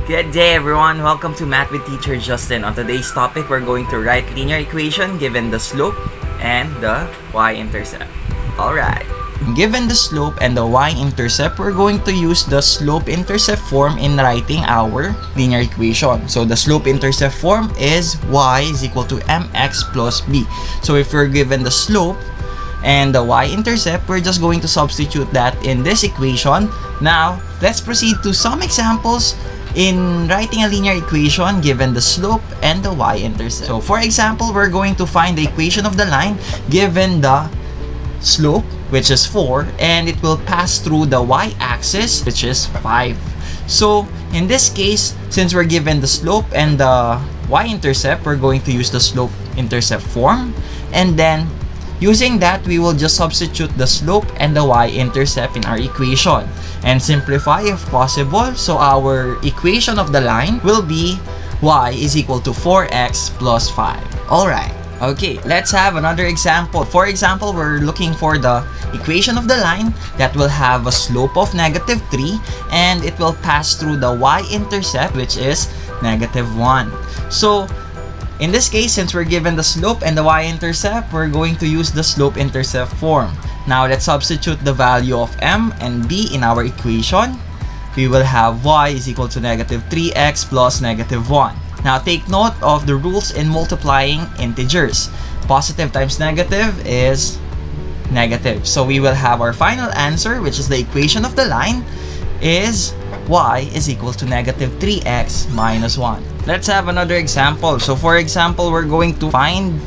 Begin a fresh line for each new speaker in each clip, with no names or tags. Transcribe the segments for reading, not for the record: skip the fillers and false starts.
Good day everyone, welcome to Math with Teacher Justin. On today's topic, we're going to write linear equation given the slope and the y-intercept. Alright.
Given the slope and the y-intercept, we're going to use the slope-intercept form in writing our linear equation. So the slope-intercept form is y is equal to mx plus b. So if we're given the slope and the y-intercept, we're just going to substitute that in this equation. Now, let's proceed to some examples in writing a linear equation given the slope and the y-intercept. So for example, we're going to find the equation of the line given the slope, which is 4, and it will pass through the y-axis, which is 5. So in this case, since we're given the slope and the y-intercept, we're going to use the slope-intercept form, and then using that, we will just substitute the slope and the y-intercept in our equation and simplify if possible. So our equation of the line will be y is equal to 4x plus 5. Alright, okay, let's have another example. For example, we're looking for the equation of the line that will have a slope of negative 3 and it will pass through the y-intercept, which is negative 1. So in this case, since we're given the slope and the y-intercept, we're going to use the slope-intercept form. Now, let's substitute the value of m and b in our equation. We will have y is equal to negative 3x plus negative 1. Now, take note of the rules in multiplying integers. Positive times negative is negative. So, we will have our final answer, which is the equation of the line, is y is equal to negative 3x minus 1. Let's have another example. So for example, we're going to find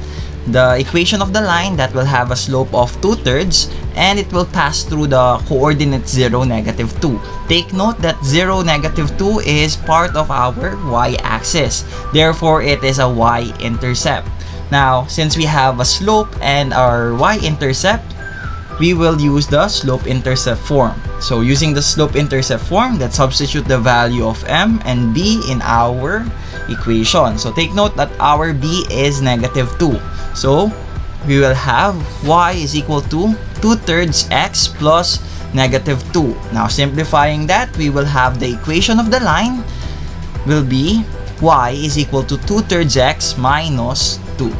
the equation of the line that will have a slope of 2/3 and it will pass through the coordinate 0, negative 2. Take note that 0, negative 2 is part of our y-axis. Therefore, it is a y-intercept. Now, since we have a slope and our y-intercept, we will use the slope-intercept form. So using the slope-intercept form, let's substitute the value of m and b in our equation. So take note that our b is negative 2. So we will have y is equal to 2/3 x plus negative 2. Now simplifying that, we will have the equation of the line will be y is equal to 2/3 x minus 2.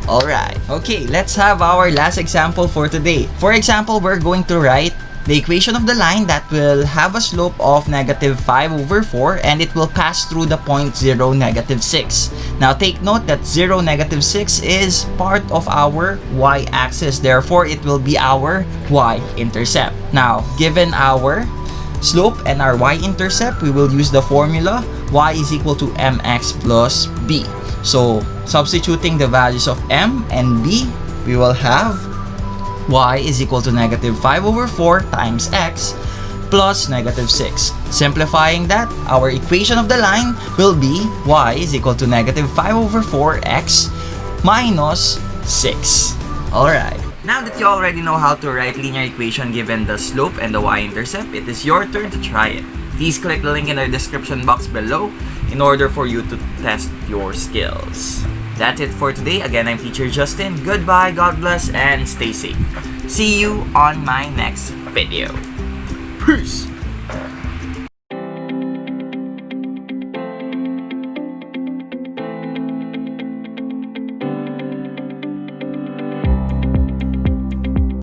Alright, okay, let's have our last example for today. For example, we're going to write the equation of the line that will have a slope of negative 5/4 and it will pass through the point 0, negative 6. Now take note that 0, negative 6 is part of our y-axis. Therefore, it will be our y-intercept. Now, given our slope and our y-intercept, we will use the formula y is equal to mx plus b. So, substituting the values of m and b, we will have y is equal to negative 5/4 times x plus negative 6. Simplifying that, our equation of the line will be y is equal to negative 5/4 x minus 6. Alright.
Now that you already know how to write linear equation given the slope and the y-intercept, it is your turn to try it. Please click the link in the description box below in order for you to test your skills. That's it for today. Again, I'm Teacher Justin. Goodbye, God bless, and stay safe. See you on my next video. Peace!